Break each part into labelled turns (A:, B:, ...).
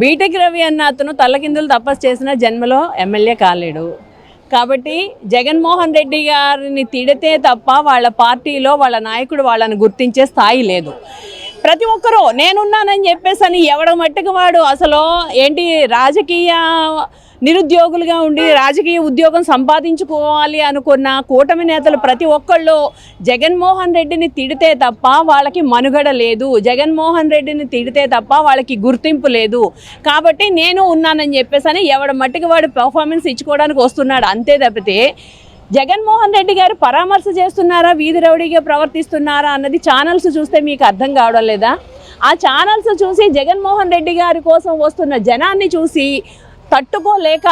A: BTech Ravi అన్న అతను తల్లకిందులు తపస్సు చేసిన జన్మలో ఎమ్మెల్యే కాలేడు. కాబట్టి జగన్మోహన్ రెడ్డి గారిని తిడితే తప్ప వాళ్ళ పార్టీలో వాళ్ళ నాయకుడు వాళ్ళని గుర్తించే స్థాయి లేదు. ప్రతి ఒక్కరూ నేనున్నానని చెప్పేసి అని ఎవడ మట్టుకు వాడు అసలు ఏంటి రాజకీయ నిరుద్యోగులుగా ఉండి రాజకీయ ఉద్యోగం సంపాదించుకోవాలి అనుకున్న కూటమి నేతలు ప్రతి ఒక్కళ్ళు జగన్మోహన్ రెడ్డిని తిడితే తప్ప వాళ్ళకి మనుగడ లేదు, జగన్మోహన్ రెడ్డిని తిడితే తప్ప వాళ్ళకి గుర్తింపు లేదు. కాబట్టి నేను ఉన్నానని చెప్పేసి అని ఎవడ మట్టుకు వాడు పర్ఫార్మెన్స్ ఇచ్చుకోవడానికి వస్తున్నాడు. అంతే తప్పితే జగన్మోహన్ రెడ్డి గారు పరామర్శ చేస్తున్నారా, వీధి రౌడీగా ప్రవర్తిస్తున్నారా అన్నది ఛానల్స్ చూస్తే మీకు అర్థం కావడం లేదా? ఆ ఛానల్స్ చూసి జగన్మోహన్ రెడ్డి గారి కోసం వస్తున్న జనాన్ని చూసి తట్టుకోలేక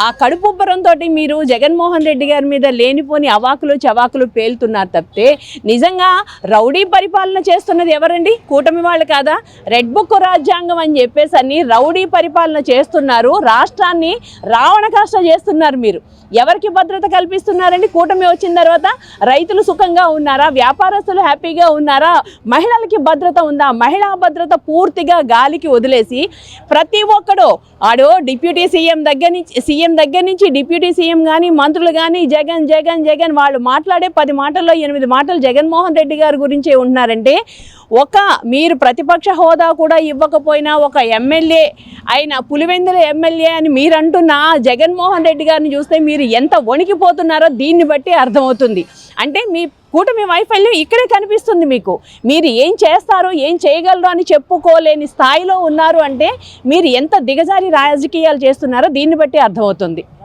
A: ఆ కడుపుబ్బరంతో మీరు జగన్మోహన్ రెడ్డి గారి మీద లేనిపోని అవాకులు చవాకులు పేలుతున్నారు తప్పితే నిజంగా రౌడీ పరిపాలన చేస్తున్నది ఎవరండి? కూటమి వాళ్ళు కాదా? రెడ్ బుక్ రాజ్యాంగం అని చెప్పేసి అని రౌడీ పరిపాలన చేస్తున్నారు. రాష్ట్రాన్ని రావణ కాష్ట చేస్తున్నారు. మీరు ఎవరికి భద్రత కల్పిస్తున్నారండి? కూటమి వచ్చిన తర్వాత రైతులు సుఖంగా ఉన్నారా? వ్యాపారస్తులు హ్యాపీగా ఉన్నారా? మహిళలకి భద్రత ఉందా? మహిళా భద్రత పూర్తిగా గాలికి వదిలేసి ప్రతి ఒక్కడు ఆడో డిప్యూటీ సీఎం దగ్గర నుంచి డిప్యూటీ సీఎం కానీ మంత్రులు కానీ జగన్ జగన్ జగన్ వాళ్ళు మాట్లాడే 10 మాటల్లో 8 మాటలు జగన్మోహన్ రెడ్డి గారి గురించే ఉంటున్నారంటే మీరు ప్రతిపక్ష హోదా కూడా ఇవ్వకపోయినా ఒక ఎమ్మెల్యే అయిన పులివెందుల ఎమ్మెల్యే అని మీరు అంటున్న జగన్మోహన్ రెడ్డి గారిని చూస్తే మీరు ఎంత వణికిపోతున్నారో దీన్ని బట్టి అర్థమవుతుంది. అంటే మీ కూటమి వైఫల్యం ఇక్కడే కనిపిస్తుంది. మీరు ఏం చేస్తారో ఏం చేయగలరు అని చెప్పుకోలేని స్థాయిలో ఉన్నారు అంటే మీరు ఎంత దిగజారి రాజకీయాలు చేస్తున్నారో దీన్ని బట్టి అర్థమవుతుంది.